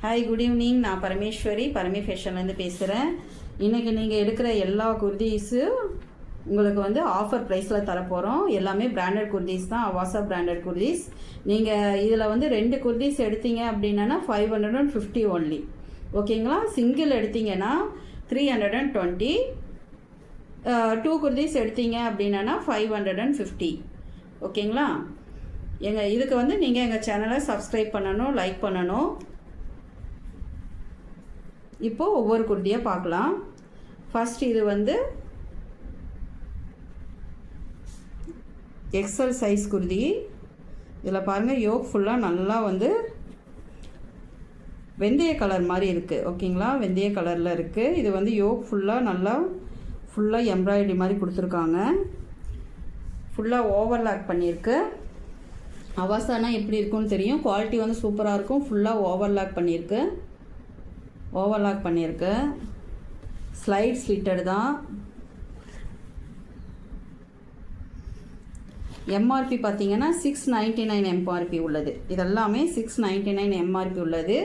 Hi, good evening. நான் பரமேஸ்வரி, பரமே ஃபேஷன்லேருந்து பேசுகிறேன். இன்றைக்கி நீங்கள் எடுக்கிற எல்லா குர்தீஸும் உங்களுக்கு வந்து ஆஃபர் ப்ரைஸில் தரப்போகிறோம். எல்லாமே பிராண்டட் குர்தீஸ் தான், அவாசா பிராண்டட் குர்தீஸ். நீங்கள் இதில் வந்து 2 குர்தீஸ் எடுத்தீங்க அப்படின்னா 550 ஒன்லி. ஓகேங்களா? சிங்கிள் எடுத்தீங்கன்னா 320. 2 குர்தீஸ் எடுத்தீங்க அப்படின்னா 550. ஓகேங்களா? இதுக்கு வந்து நீங்கள் எங்கள் சேனலை சப்ஸ்கிரைப் பண்ணணும், லைக் பண்ணணும். இப்போது ஒவ்வொரு குர்தியாக பார்க்கலாம். ஃபர்ஸ்ட் இது வந்து எக்ஸல் சைஸ் குர்தி. இதில் பாருங்கள், யோக் ஃபுல்லாக நல்லா வந்து வெந்தய கலர் மாதிரி இருக்குது. ஓகேங்களா? வெந்தய கலரில் இருக்குது. இது வந்து யோக் ஃபுல்லாக நல்லா எம்ப்ராய்டரி மாதிரி கொடுத்துருக்காங்க. ஃபுல்லாக ஓவர்லாக் பண்ணியிருக்கு. அவாசானா எப்படி இருக்குன்னு தெரியும். குவாலிட்டி வந்து சூப்பராக இருக்கும். ஃபுல்லாக ஓவர்லாக் பண்ணியிருக்கு. ஸ்லைட் ஸ்லிட்டட் தான். எம்ஆர்பி பார்த்தீங்கன்னா 699 எம்ஆர்பி உள்ளது. இதெல்லாமே 699 எம்ஆர்பி உள்ளது.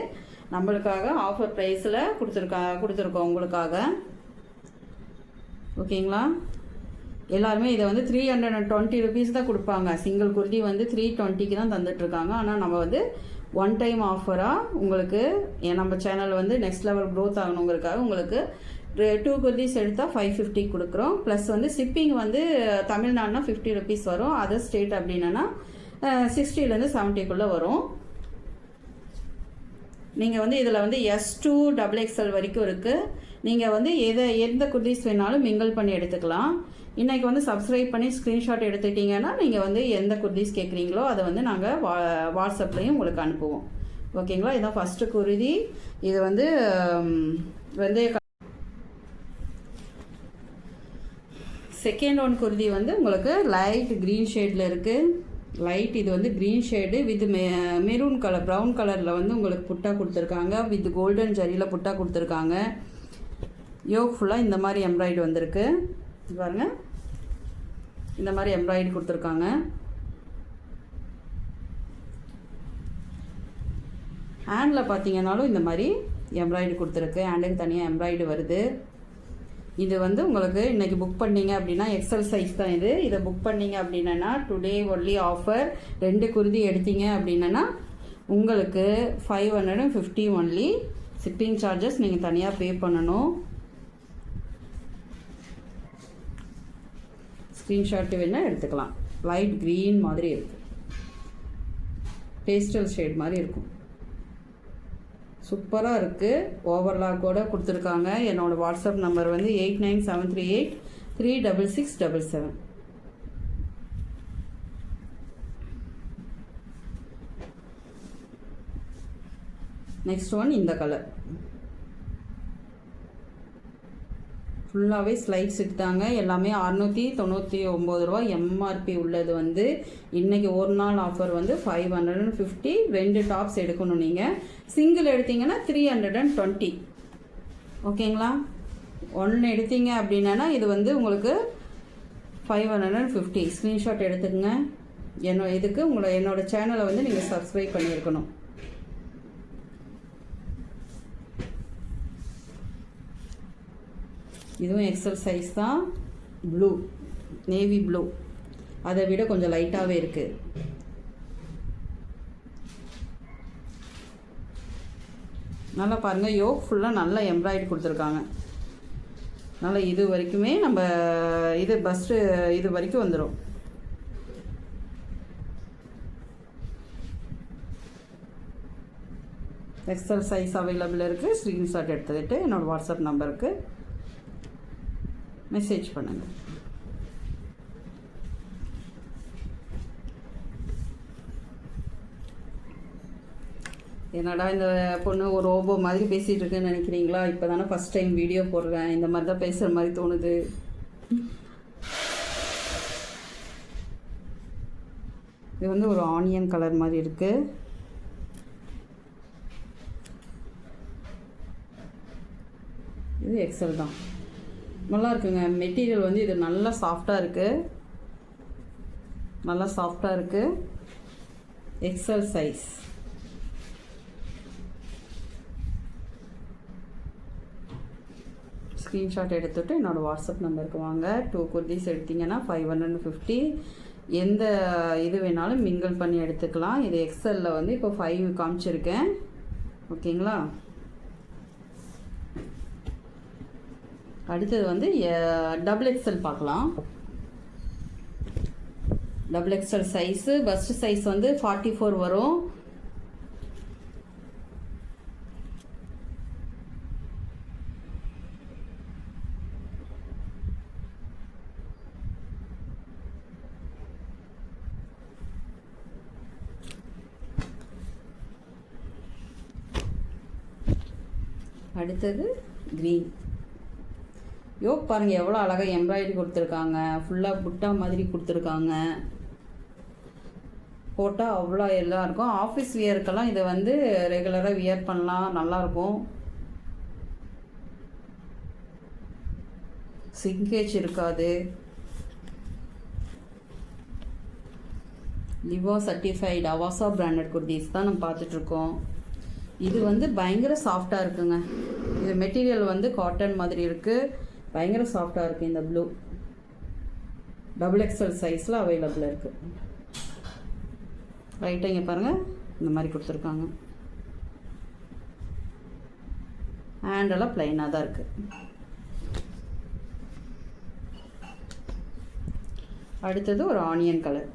நம்மளுக்காக ஆஃபர் ப்ரைஸில் கொடுத்துருக்கோம் உங்களுக்காக. ஓகேங்களா? எல்லாருமே இதை வந்து 320 ருபீஸ் தான் கொடுப்பாங்க. சிங்கிள் குர்தி வந்து 320க்கு தான் தந்துட்டுருக்காங்க. ஆனால் நம்ம வந்து ஒன் டைம் ஆஃபராக உங்களுக்கு நம்ம சேனல் வந்து நெக்ஸ்ட் லெவல் க்ரோத் ஆகணுங்கிறதுக்காக உங்களுக்கு 2 குர்தீஸ் எடுத்தால் 550 கொடுக்குறோம். ப்ளஸ் வந்து ஷிப்பிங் வந்து தமிழ்நாடுனா 50 ருபீஸ் வரும். அதர் ஸ்டேட் அப்படின்னா 60லேருந்து 70க்குள்ளே வரும். நீங்கள் வந்து இதில் வந்து S2 XXL வரைக்கும் இருக்குது. நீங்கள் வந்து எந்த குர்தீஸ் வேணாலும் மிங்கிள் பண்ணி எடுத்துக்கலாம். இன்றைக்கி வந்து சப்ஸ்கிரைப் பண்ணி ஸ்க்ரீன்ஷாட் எடுத்துக்கிட்டிங்கன்னா நீங்கள் வந்து எந்த குர்தீஸ் கேட்குறீங்களோ அதை வந்து நாங்கள் வாட்ஸ்அப்லேயும் உங்களுக்கு அனுப்புவோம். ஓகேங்களா? இதுதான் ஃபஸ்ட்டு குர்தி. இது வந்து செகண்ட் ஒன் குர்தி வந்து உங்களுக்கு லைட் க்ரீன் ஷேடில் இருக்குது. இது வந்து green shade with maroon colour, brown கலரில் வந்து உங்களுக்கு புட்டா கொடுத்துருக்காங்க. வித் கோல்டன் ஜரியில் புட்டா கொடுத்துருக்காங்க. யோக் ஃபுல்லாக இந்த மாதிரி எம்ப்ராய்டு வந்திருக்கு. பாருங்க, இந்த மாதிரி எம்ப்ராய்டு கொடுத்துருக்காங்க. ஹேண்டில் பார்த்தீங்கன்னாலும் இந்த மாதிரி எம்ப்ராய்டு கொடுத்துருக்கு. ஹேண்டுக்கு தனியாக எம்ப்ராய்டு வருது. இது வந்து உங்களுக்கு இன்றைக்கி புக் பண்ணிங்க அப்படின்னா எக்ஸல் சைஸ் தான் இது. இதை புக் பண்ணிங்க அப்படின்னா டுடே ஒன்லி ஆஃபர். 2 குர்தி எடுத்தீங்க அப்படின்னா உங்களுக்கு 550 ஒன்லி. ஷிப்பிங் சார்ஜஸ் நீங்கள் தனியாக பே பண்ணணும். ஸ்க்ரீன்ஷாட்டு வேணால் எடுத்துக்கலாம். லைட் க்ரீன் மாதிரி இருக்குது. பேஸ்டல் ஷேட் மாதிரி இருக்கும். சூப்பராக இருக்குது. ஓவர்லாக்கோட கொடுத்துருக்காங்க. என்னோடய வாட்ஸ்அப் நம்பர் வந்து 8973836677. நெக்ஸ்ட் ஒன் இந்த கலர். ஃபுல்லாகவே ஸ்லைட்ஸ் எடுத்தாங்க. எல்லாமே 699 ரூபா எம்ஆர்பி உள்ளது. வந்து இன்றைக்கி ஒரு நாள் ஆஃபர் வந்து 550. 2 டாப்ஸ் எடுக்கணும். நீங்கள் சிங்கிள் எடுத்தீங்கன்னா 320. ஓகேங்களா? 1 எடுத்தீங்க அப்படின்னா இது வந்து உங்களுக்கு 550. ஸ்க்ரீன்ஷாட் எடுத்துக்கங்க. என்னோட சேனலை வந்து நீங்கள் சப்ஸ்கிரைப் பண்ணியிருக்கணும். இதுவும் எக்ஸல் சைஸ் தான். ப்ளூ, நேவி ப்ளூ, அதை விட கொஞ்சம் லைட்டாகவே இருக்குது. நல்லா பாருங்கள், யோக் ஃபுல்லாக நல்லா எம்ப்ராய்டு கொடுத்துருக்காங்க. நல்லா இது வரைக்குமே நம்ம இது பஸ்ட்டு இது வரைக்கும் வந்துடும். எக்ஸல் சைஸ் அவைலபிள் இருக்குது. ஸ்க்ரீன்ஷாட் எடுத்துக்கிட்டு என்னோடய வாட்ஸ்அப் நம்பருக்கு மெசேஜ் பண்ணுங்கள். என்னடா இந்த பொண்ணு ஒரு ரோபோ மாதிரி பேசிகிட்டு இருக்குன்னு நினைக்கிறீங்களா? இப்போ தானே ஃபஸ்ட் டைம் வீடியோ போடுறேன். இந்த மாதிரி தான் பேசுகிற மாதிரி தோணுது. இது வந்து ஒரு ஆனியன் கலர் மாதிரி இருக்குது. இது எக்ஸல் தான். நல்லா இருக்குங்க. மெட்டீரியல் வந்து இது நல்லா சாஃப்டாக இருக்குது. XL size. ஸ்க்ரீன்ஷாட் எடுத்துகிட்டு என்னோடய வாட்ஸ்அப் நம்பருக்கு வாங்க. 2 குர்தீஸ் எடுத்திங்கன்னா 550. எந்த இது வேணாலும் மிங்கிள் பண்ணி எடுத்துக்கலாம். இது எக்ஸலில் வந்து இப்போ 5 காமிச்சிருக்கேன். ஓகேங்களா? அடுத்தது வந்து டபுள் எக்ஸல் பார்க்கலாம். Double XL size bust size வந்து 44 வரும். அடுத்தது க்ரீன். யோக் பாருங்கள் எவ்வளோ அழகாக எம்ப்ராய்டரி கொடுத்துருக்காங்க. ஃபுல்லாக புட்டா மாதிரி கொடுத்துருக்காங்க. போட்டால் அவ்வளோ எல்லாம் இருக்கும். ஆஃபீஸ் வியருக்கெல்லாம் இதை வந்து ரெகுலராக வியர் பண்ணலாம், நல்லாயிருக்கும். சிங்கேஜ் இருக்காது. லிவா சர்டிஃபைடு அவாசா பிராண்டட் குர்தீஸ் தான் நம்ம பார்த்துட்ருக்கோம். இது வந்து பயங்கர சாஃப்டாக இருக்குங்க. இது மெட்டீரியல் வந்து காட்டன் மாதிரி இருக்குது. பயங்கர சாஃப்டாக இருக்குது. இந்த ப்ளூ டபுள் எக்ஸல் சைஸில் அவைலபிள் இருக்குது. ரைட்டாக இங்கே பாருங்கள் இந்த மாதிரி கொடுத்துருக்காங்க. ஹேண்டெல்லாம் ப்ளைனாக தான் இருக்குது. அடுத்தது ஒரு ஆனியன் கலர்.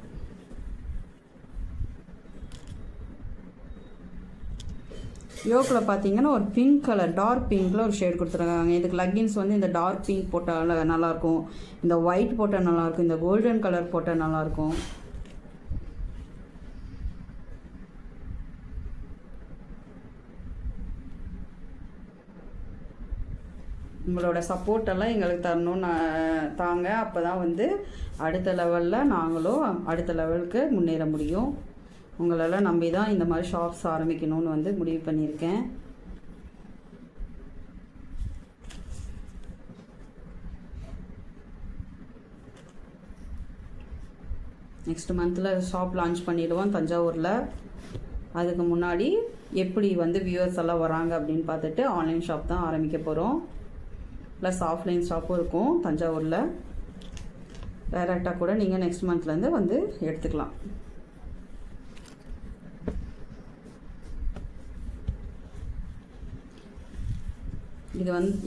யோக்கில் பார்த்தீங்கன்னா ஒரு பிங்க் கலர், டார்க் பிங்க்கில் ஒரு ஷேட் கொடுத்துருக்காங்க. இதுக்கு லக்கின்ஸ் வந்து இந்த டார்க் பிங்க் போட்டால் நல்லாயிருக்கும், இந்த ஒயிட் போட்டால் நல்லாயிருக்கும், இந்த கோல்டன் கலர் போட்டால் நல்லாயிருக்கும். உங்களோட சப்போர்ட்டெல்லாம் எங்களுக்கு தரணும்னு தாங்க. அப்போ தான் வந்து அடுத்த லெவலில் நாங்களும் அடுத்த லெவலுக்கு முன்னேற முடியும். உங்களெல்லாம் நம்பி தான் இந்த மாதிரி ஷாப்ஸ் ஆரம்பிக்கணும்னு வந்து முடிவு பண்ணியிருக்கேன். நெக்ஸ்ட் மந்தில் ஷாப் லான்ச் பண்ணிடுவோம் தஞ்சாவூரில். அதுக்கு முன்னாடி எப்படி வந்து வியூவர்ஸ் எல்லாம் வராங்க அப்படின்னு பார்த்துட்டு ஆன்லைன் ஷாப் தான் ஆரம்பிக்க போகிறோம். ப்ளஸ் ஆஃப்லைன் ஷாப்பும் இருக்கும் தஞ்சாவூரில். டைரெக்டாக கூட நீங்கள் நெக்ஸ்ட் மந்த்லேருந்து வந்து எடுத்துக்கலாம்.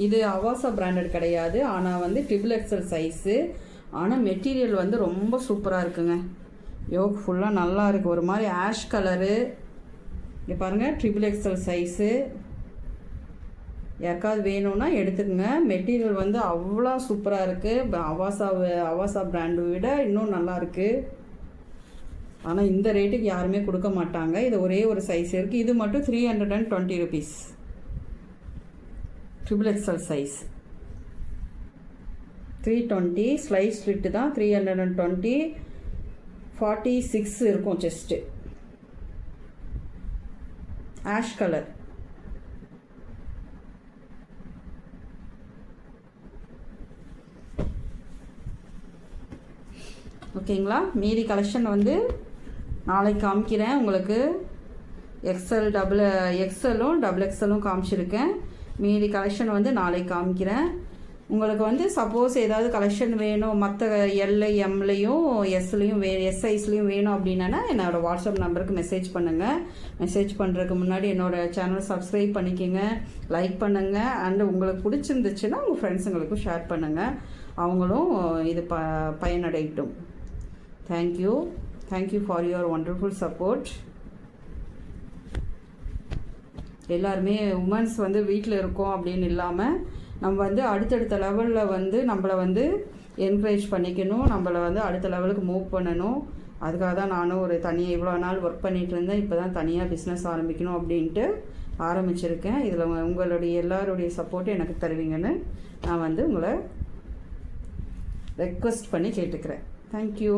இது அவாசா பிராண்டட் கிடையாது. ஆனால் வந்து ட்ரிபிள் எக்ஸல் சைஸு. ஆனால் மெட்டீரியல் வந்து ரொம்ப சூப்பராக இருக்குங்க. யோக் ஃபுல்லாக நல்லா இருக்குது. ஒரு மாதிரி ஆஷ் கலரு. இங்கே பாருங்கள் ட்ரிபிள் எக்ஸல் சைஸு. யாருக்காவது வேணும்னா எடுத்துக்கோங்க. மெட்டீரியல் வந்து அவ்வளோ சூப்பராக இருக்குது. அவாசா பிராண்டை விட இன்னும் நல்லா இருக்குது. ஆனால் இந்த ரேட்டுக்கு யாருமே கொடுக்க மாட்டாங்க. இது ஒரே ஒரு சைஸ் இருக்குது. இது மட்டும் 320 rupees. Triple XL size 320. ஸ்லைஸ் ஸ்லிட்டு தான் 320. 46 இருக்கும் செஸ்ட்டு. Ash colour. ஓகேங்களா? மீதி கலெக்ஷன் வந்து நாளைக்கு காமிக்கிறேன் உங்களுக்கு. எக்ஸலும் டபுள் எக்ஸலும் காமிச்சிருக்கேன். மீதி கலெக்ஷன் வந்து நாளைக்கு காமிக்கிறேன். உங்களுக்கு வந்து சப்போஸ் ஏதாவது கலெக்ஷன் வேணும், மற்ற எல் எம்லையும் எஸ்லையும் எஸ் சைஸ்லையும் வேணும் அப்படின்னா என்னோடய வாட்ஸ்அப் நம்பருக்கு மெசேஜ் பண்ணுங்கள். மெசேஜ் பண்ணுறதுக்கு முன்னாடி என்னோடய சேனல் சப்ஸ்கிரைப் பண்ணிக்கோங்க, லைக் பண்ணுங்கள். அண்டு உங்களுக்கு பிடிச்சிருந்துச்சுன்னா உங்கள் ஃப்ரெண்ட்ஸுங்களுக்கும் ஷேர் பண்ணுங்கள். அவங்களும் இது பயனடையட்டும். Thank you for your wonderful support. எல்லாருமே உமன்ஸ் வந்து வீட்டில் இருக்கோம் அப்படின்னு இல்லாமல் நம்ம வந்து அடுத்தடுத்த லெவலில் வந்து நம்மளை வந்து என்கரேஜ் பண்ணிக்கணும். நம்மளை வந்து அடுத்த லெவலுக்கு மூவ் பண்ணணும். அதுக்காக தான் நானும் ஒரு தனியாக இவ்வளோ நாள் ஒர்க் பண்ணிகிட்டு இருந்தேன். இப்போ தான் தனியாக பிஸ்னஸ் ஆரம்பிக்கணும் அப்படின்ட்டு ஆரம்பிச்சிருக்கேன். இதில் உங்களுடைய எல்லாருடைய சப்போர்ட்டும் எனக்கு தருவீங்கன்னு நான் வந்து உங்களை ரெக்வெஸ்ட் பண்ணி கேட்டுக்கிறேன். தேங்க்யூ.